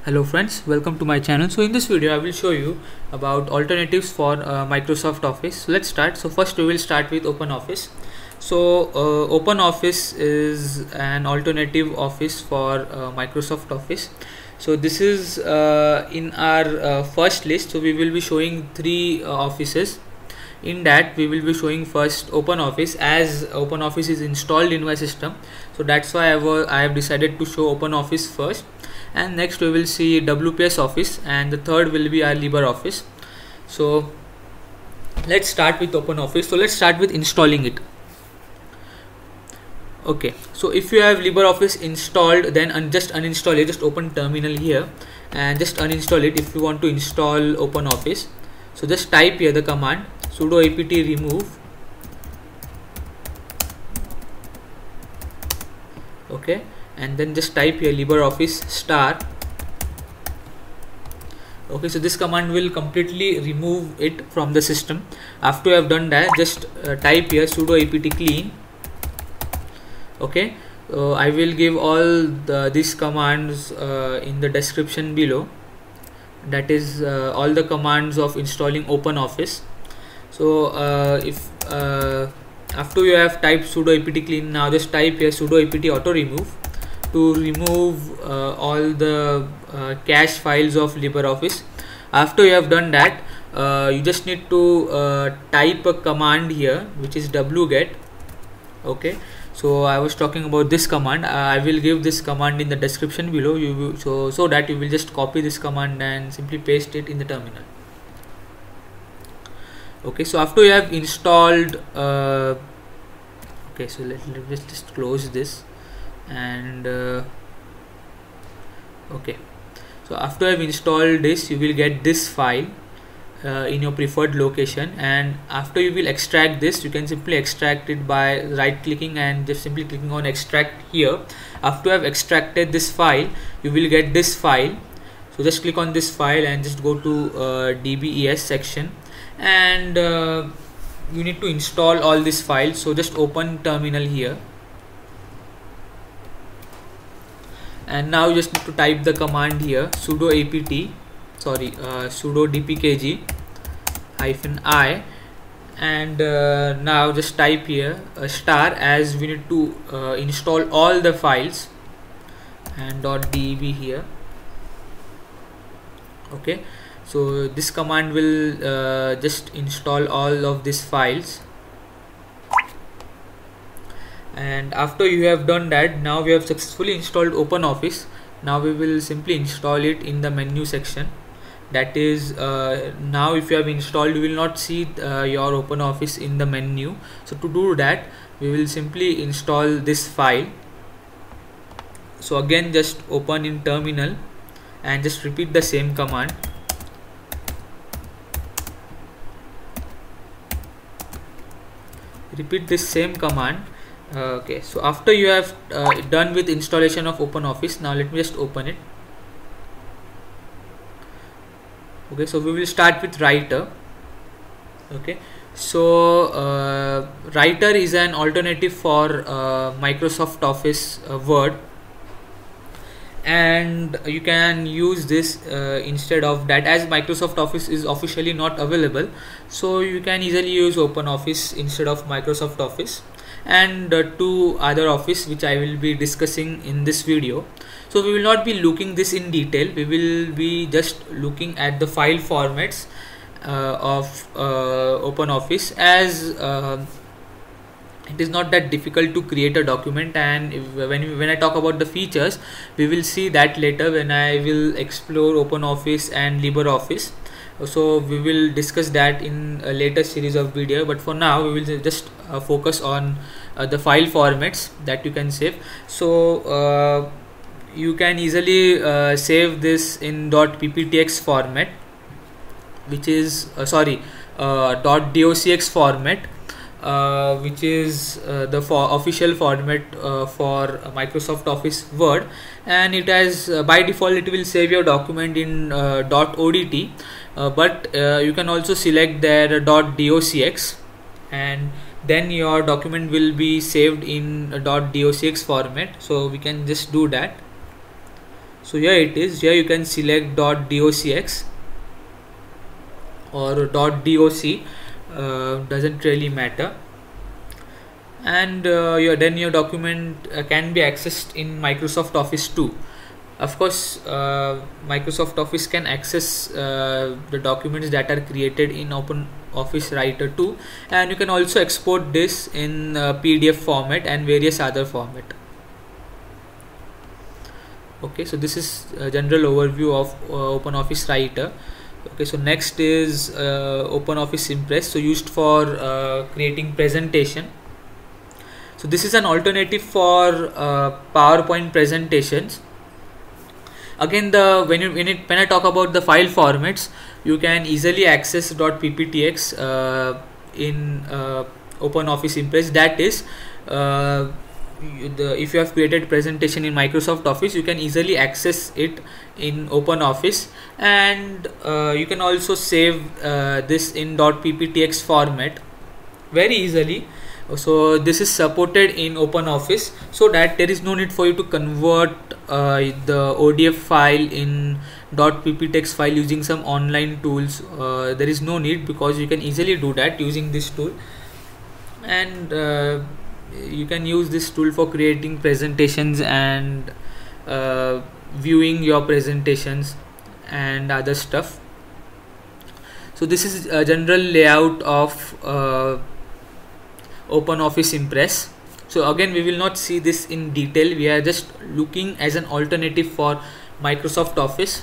Hello friends, welcome to my channel. So in this video I will show you about alternatives for Microsoft Office. So let's start. So first we will start with OpenOffice. So OpenOffice is an alternative office for Microsoft Office. So this is in our first list. So we will be showing three offices. In that we will be showing first OpenOffice, as OpenOffice is installed in my system. So that's why I have decided to show OpenOffice first, and next we will see WPS Office, and the third will be our LibreOffice. So let's start with OpenOffice. So let's start with installing it. Okay, so if you have LibreOffice installed, then just uninstall it. Just open terminal here and just uninstall it if you want to install OpenOffice. So just type here the command sudo apt remove. Okay, and then just type here LibreOffice star. Okay, so this command will completely remove it from the system. After you have done that, just type here sudo apt clean. Okay, I will give all these commands in the description below. That is all the commands of installing OpenOffice. So if after you have typed sudo apt clean, now just type here sudo apt auto remove to remove all the cache files of LibreOffice. After you have done that, you just need to type a command here, which is wget. Okay, so I was talking about this command. I will give this command in the description below. You will, so that you will just copy this command and simply paste it in the terminal. Okay, so after you have installed okay, so let's just close this, and okay, so after you have installed this, you will get this file in your preferred location, and after you will extract this, you can simply extract it by right clicking and just simply clicking on extract here. After you have extracted this file, you will get this file. So just click on this file and just go to dbes section, and you need to install all these files. So just open terminal here, and now you just need to type the command here sudo dpkg -i, and now just type here star, as we need to install all the files, and .deb here. Okay, so this command will just install all of these files, and after you have done that, now we have successfully installed OpenOffice. Now we will simply install it in the menu section. That is, now if you have installed, you will not see your OpenOffice in the menu. So to do that, we will simply install this file. So again, just open in terminal and just repeat the same command. Repeat this same command. Okay, so after you have done with installation of OpenOffice, now let me just open it. Okay, so we will start with Writer. Okay, so Writer is an alternative for Microsoft Office Word, and you can use this instead of that, as Microsoft Office is officially not available. So you can easily use OpenOffice instead of Microsoft Office, and two other office which I will be discussing in this video. So we will not be looking this in detail. We will be just looking at the file formats of OpenOffice, as it is not that difficult to create a document, and when I talk about the features, we will see that later when I will explore OpenOffice and LibreOffice. So we will discuss that in a later series of video, but for now we will just focus on the file formats that you can save. So you can easily save this in .pptx format, which is .docx format, which is the official format for Microsoft Office Word, and it has by default it will save your document in .odt, but you can also select there .docx, and then your document will be saved in .docx format. So we can just do that. So here it is. Here you can select .docx or .doc, doesn't really matter, and then your document can be accessed in Microsoft Office too. Of course, Microsoft Office can access the documents that are created in Open Office Writer too, and you can also export this in PDF format and various other format. Okay, so this is a general overview of Open Office Writer. Okay, so next is Open Office Impress, so used for creating presentation. So this is an alternative for PowerPoint presentations. Again, when I talk about the file formats, you can easily access .pptx in Open Office Impress. That is, if you have created presentation in Microsoft Office, you can easily access it in Open Office, and you can also save this in .pptx format very easily. So this is supported in Open Office, so that there is no need for you to convert the ODF file in .pptx file using some online tools. There is no need, because you can easily do that using this tool, and you can use this tool for creating presentations and viewing your presentations and other stuff. So this is a general layout of Open Office Impress. So again, we will not see this in detail. We are just looking as an alternative for Microsoft Office.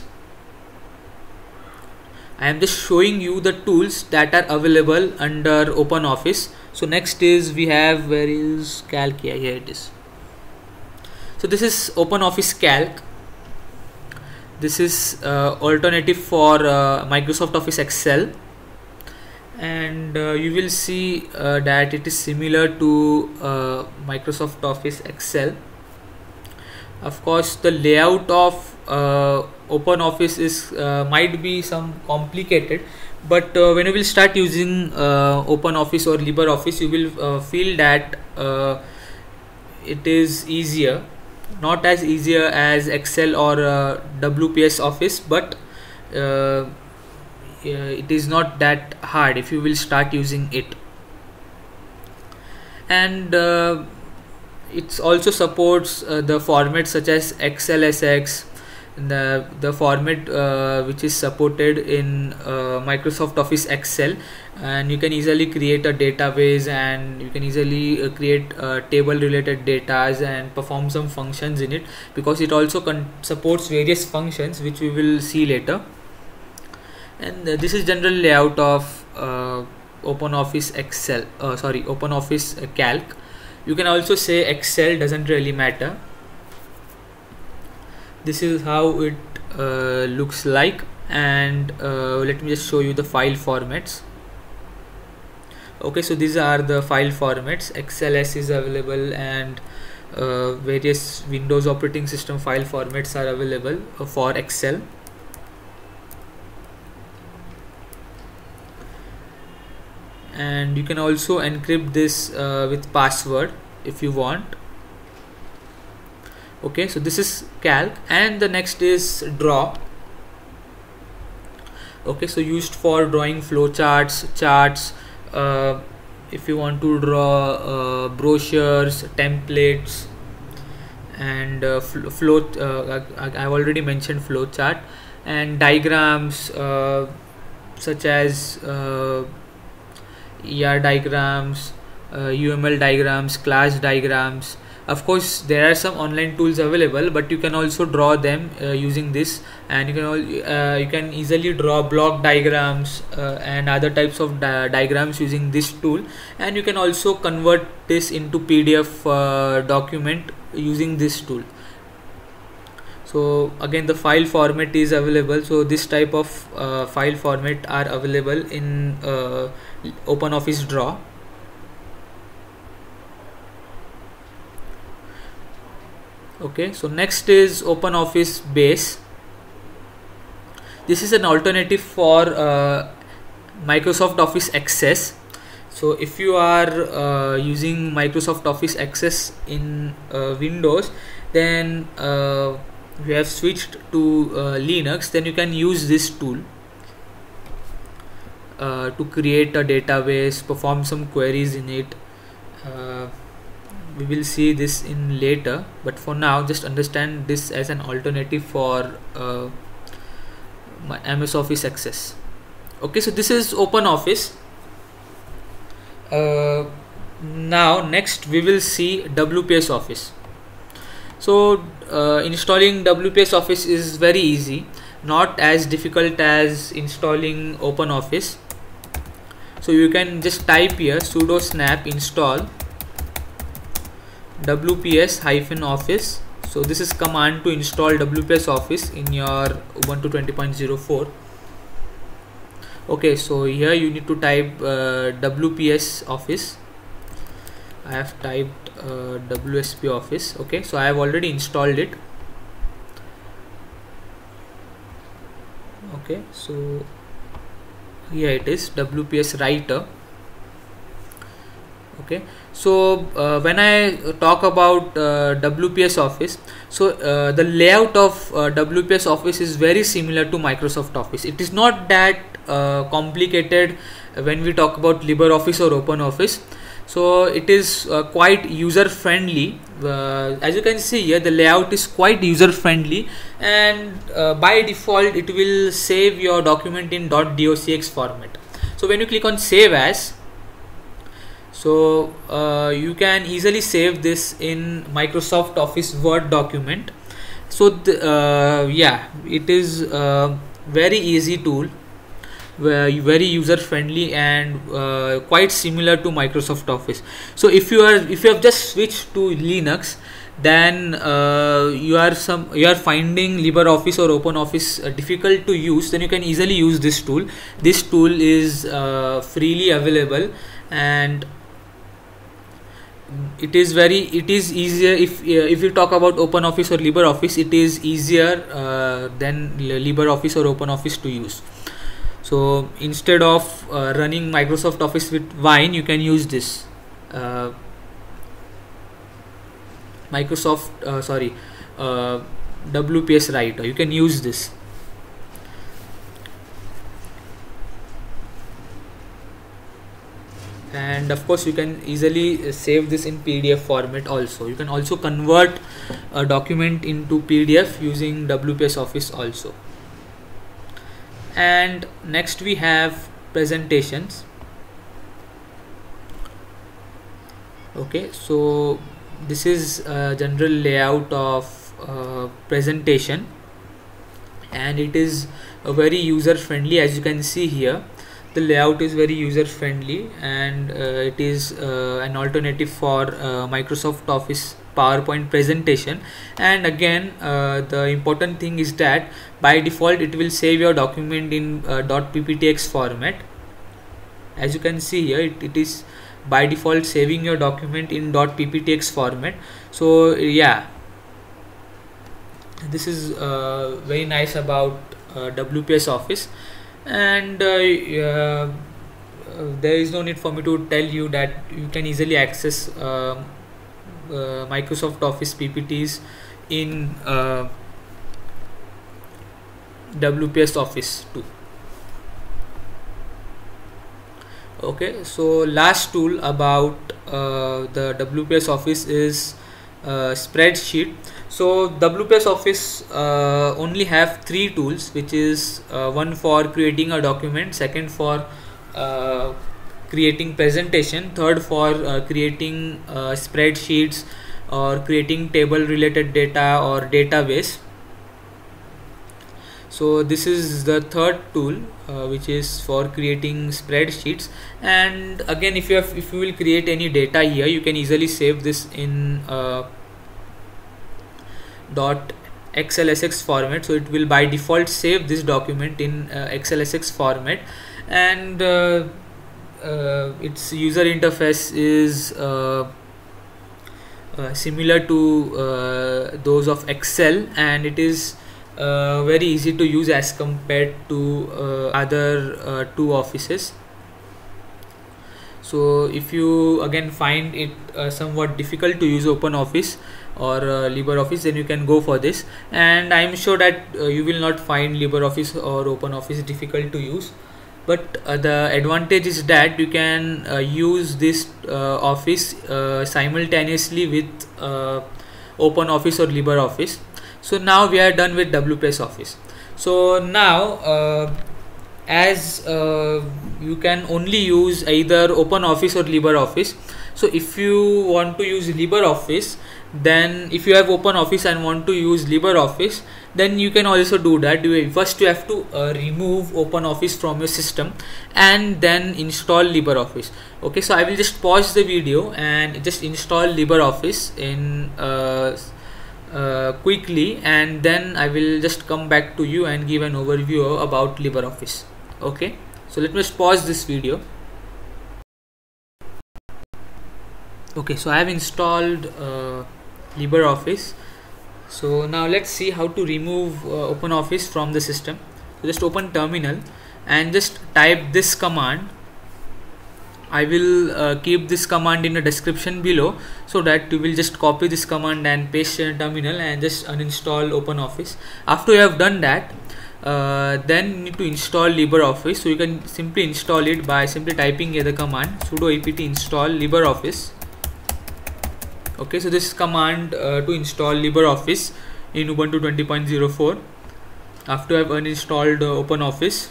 I am just showing you the tools that are available under Open Office. So next is, we have, where is Calc? Here it is. So this is Open Office Calc. This is alternative for Microsoft Office Excel, and you will see that it is similar to Microsoft Office Excel. Of course, the layout of Open Office is might be some complicated, but when you will start using Open Office or LibreOffice, you will feel that it is easier, not as easier as Excel or WPS Office, but it is not that hard if you will start using it. And it also supports the formats such as XLSX, the format which is supported in Microsoft Office Excel, and you can easily create a database, and you can easily create table related data and perform some functions in it, because it also supports various functions which we will see later. And this is general layout of Open Office Open Office Calc. You can also say Excel, doesn't really matter. This is how it looks like, and let me just show you the file formats. Okay, so these are the file formats. XLS is available, and various Windows operating system file formats are available for Excel. And you can also encrypt this with password if you want. Okay, so this is Calc, and the next is Draw. Okay, so used for drawing flowcharts, charts, if you want to draw brochures, templates, and I've already mentioned flowchart, and diagrams such as ER diagrams, UML diagrams, class diagrams. Of course, there are some online tools available, but you can also draw them using this, and you can easily draw block diagrams and other types of diagrams using this tool, and you can also convert this into PDF document using this tool. So again, the file format is available. So this type of file format are available in Open Office Draw. Okay, so next is Open Office Base. This is an alternative for Microsoft Office Access. So if you are using Microsoft Office Access in Windows, then if you have switched to Linux, then you can use this tool to create a database, perform some queries in it. We will see this in later, but for now just understand this as an alternative for my MS Office Access. Okay, so this is OpenOffice. Now next we will see WPS Office. So installing WPS Office is very easy, not as difficult as installing OpenOffice. So you can just type here sudo snap install WPS-office. So this is command to install WPS Office in your Ubuntu 20.04. Okay, so here you need to type WPS Office. I have typed WSP Office. Okay, so I have already installed it. Okay, so here it is, WPS Writer. Okay, so when I talk about WPS Office, so the layout of WPS Office is very similar to Microsoft Office. It is not that complicated when we talk about LibreOffice or OpenOffice. So it is quite user friendly. As you can see here, the layout is quite user friendly, and by default it will save your document in .docx format. So when you click on save as, so you can easily save this in Microsoft Office Word document. So yeah, it is a very easy tool, very user friendly, and quite similar to Microsoft Office. So if you have just switched to Linux, then you are finding LibreOffice or OpenOffice difficult to use, then you can easily use this tool. This tool is freely available, and it is easier. If you talk about OpenOffice or LibreOffice, it is easier than LibreOffice or OpenOffice to use. So instead of running Microsoft Office with Wine, you can use this WPS Writer. You can use this. And of course you can easily save this in PDF format also. You can also convert a document into PDF using WPS Office also. And next we have presentations. Okay, so this is a general layout of presentation, and it is very user friendly. As you can see here, the layout is very user friendly, and it is an alternative for Microsoft Office PowerPoint presentation. And again, the important thing is that by default it will save your document in .pptx format. As you can see here, it is by default saving your document in .pptx format. So yeah, this is very nice about WPS Office. And there is no need for me to tell you that you can easily access Microsoft Office PPTs in WPS Office too. Okay, so last tool about the WPS Office is spreadsheet. So WPS Office only have three tools, which is one for creating a document, second for creating presentation, third for creating spreadsheets or creating table related data or database. So this is the third tool, which is for creating spreadsheets. And again, if you will create any data here, you can easily save this in .xlsx format. So it will by default save this document in XLSX format, and its user interface is similar to those of Excel, and it is very easy to use as compared to other two offices. So if you again find it somewhat difficult to use OpenOffice or LibreOffice, then you can go for this, and I'm sure that you will not find LibreOffice or OpenOffice difficult to use. But the advantage is that you can use this office simultaneously with OpenOffice or LibreOffice. So now we are done with WPS Office. So now as you can only use either OpenOffice or LibreOffice. So if you want to use LibreOffice, then if you have OpenOffice and want to use LibreOffice, then you can also do that. First you have to remove OpenOffice from your system and then install LibreOffice. Okay, so I will just pause the video and just install LibreOffice in quickly, and then I will just come back to you and give an overview about LibreOffice. Okay, so let me just pause this video. Okay, so I have installed LibreOffice. So now let's see how to remove OpenOffice from the system. So just open terminal and just type this command. I will keep this command in the description below, so that you will just copy this command and paste it in terminal and just uninstall OpenOffice. After you have done that, then you need to install LibreOffice. So you can simply install it by simply typing the command sudo apt install LibreOffice. Okay, so this command to install LibreOffice in Ubuntu 20.04 after I have uninstalled OpenOffice.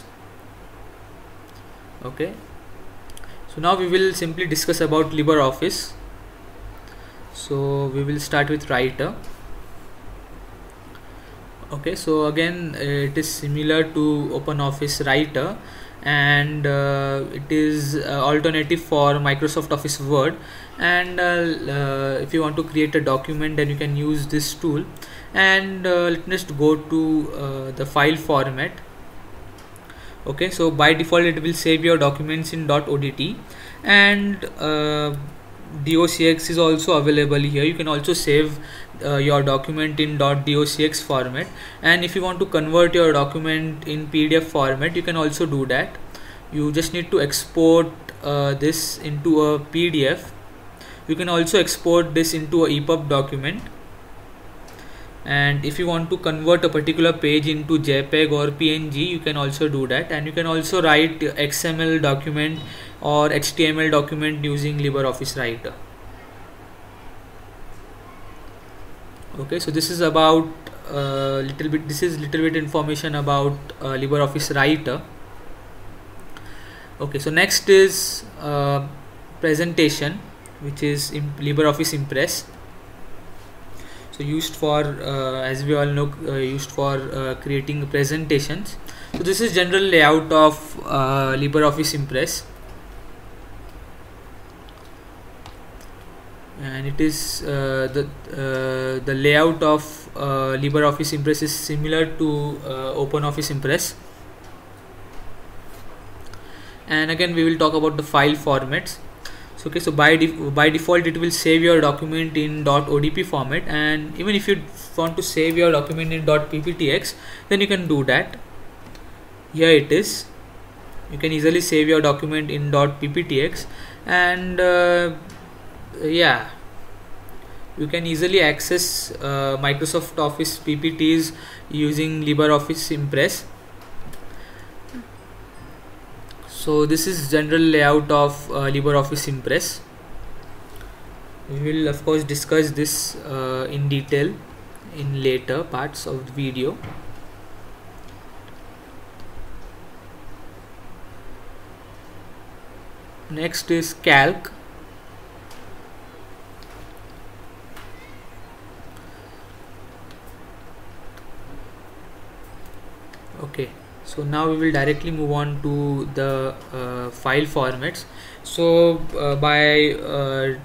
Okay, so now we will simply discuss about LibreOffice. So we will start with Writer. Okay, so again it is similar to OpenOffice Writer, and it is alternative for Microsoft Office Word. And if you want to create a document, then you can use this tool. And let me just go to the file format. Okay, so by default it will save your documents in .odt, and docx is also available here. You can also save your document in .docx format, and if you want to convert your document in PDF format, you can also do that. You just need to export this into a PDF. You can also export this into a EPUB document, and if you want to convert a particular page into JPEG or PNG, you can also do that. And you can also write XML document or HTML document using LibreOffice Writer. Okay, so this is about little bit information about LibreOffice Writer. Okay, so next is presentation, which is LibreOffice Impress. So used for as we all know, used for creating presentations. So this is general layout of LibreOffice Impress, and it is the layout of LibreOffice Impress is similar to OpenOffice Impress. And again we will talk about the file formats. So okay, so by default it will save your document in .odp format, and even if you want to save your document in .pptx, then you can do that. Here it is. You can easily save your document in .pptx, and yeah, you can easily access Microsoft Office PPTs using LibreOffice Impress. So this is general layout of LibreOffice Impress. We will of course discuss this in detail in later parts of the video. Next is Calc. Okay, so now we will directly move on to the file formats. So by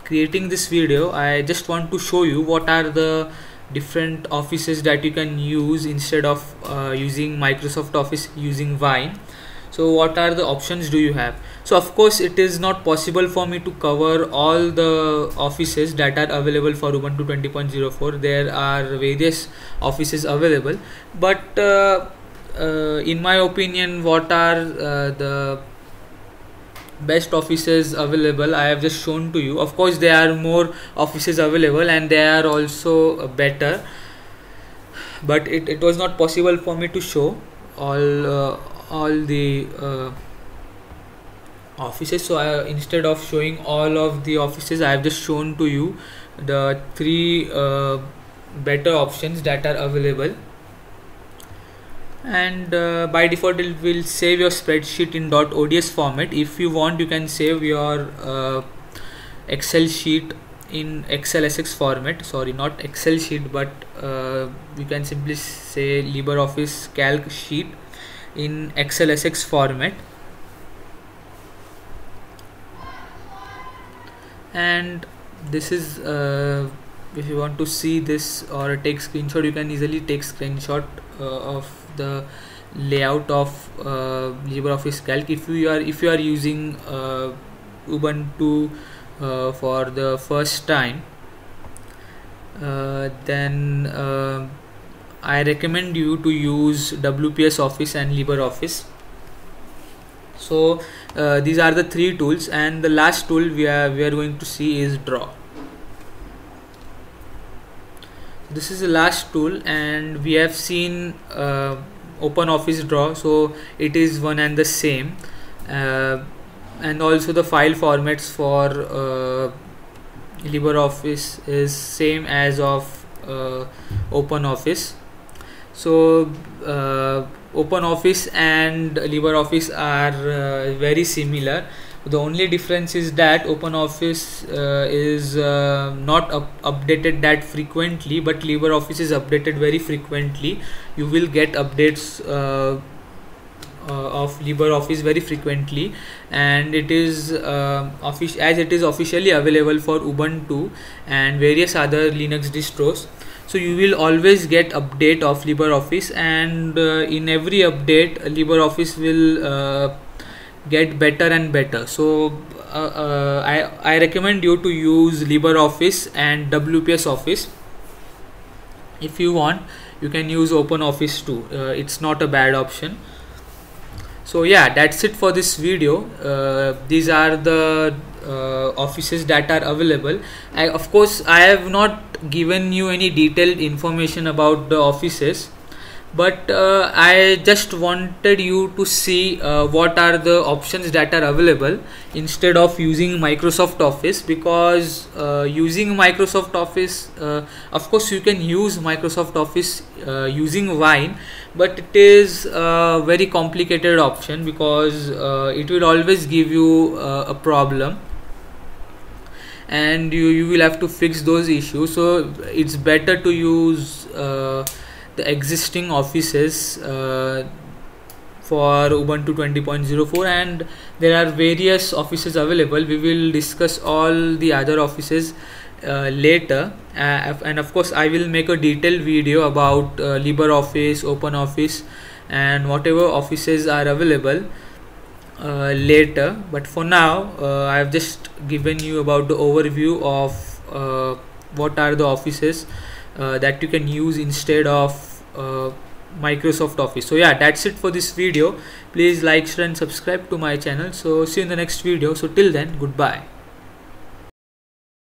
creating this video, I just want to show you what are the different offices that you can use instead of using Microsoft Office using Wine. So what are the options do you have? So of course it is not possible for me to cover all the offices that are available for Ubuntu 20.04. There are various offices available, but in my opinion, what are the best offices available I have just shown to you. Of course there are more offices available and they are also better, but it was not possible for me to show all the offices. So instead of showing all of the offices, I have just shown to you the three better options that are available. And by default it will save your spreadsheet in .ods format. If you want, you can save your Excel sheet in XLSX format. Sorry, not Excel sheet, but you can simply say LibreOffice Calc sheet in XLSX format. And this is if you want to see this or take screenshot, you can easily take screenshot of the layout of LibreOffice Calc. If you are using Ubuntu for the first time, then I recommend you to use WPS Office and LibreOffice. So these are the three tools, and the last tool we are going to see is Draw. This is the last tool, and we have seen OpenOffice Draw, so it is one and the same, and also the file formats for LibreOffice is same as of OpenOffice. So OpenOffice and LibreOffice are very similar. The only difference is that OpenOffice is not updated that frequently, but LibreOffice is updated very frequently. You will get updates of LibreOffice very frequently, and it is as it is officially available for Ubuntu and various other Linux distros. So you will always get update of LibreOffice, and in every update LibreOffice will get better and better. So I recommend you to use LibreOffice and WPS Office. If you want, you can use OpenOffice too. It's not a bad option. So yeah, that's it for this video. These are the offices that are available. Of course I have not given you any detailed information about the offices, but I just wanted you to see what are the options that are available instead of using Microsoft Office, because using Microsoft Office, of course you can use Microsoft Office using Wine, but it is a very complicated option, because it will always give you a problem, and you will have to fix those issues. So it's better to use the existing offices for Ubuntu 20.04, and there are various offices available. We will discuss all the other offices later, and of course I will make a detailed video about LibreOffice, OpenOffice, and whatever offices are available later. But for now I have just given you about the overview of what are the offices that you can use instead of Microsoft Office. So yeah, that's it for this video. Please like, share and subscribe to my channel. So see you in the next video. So till then, goodbye.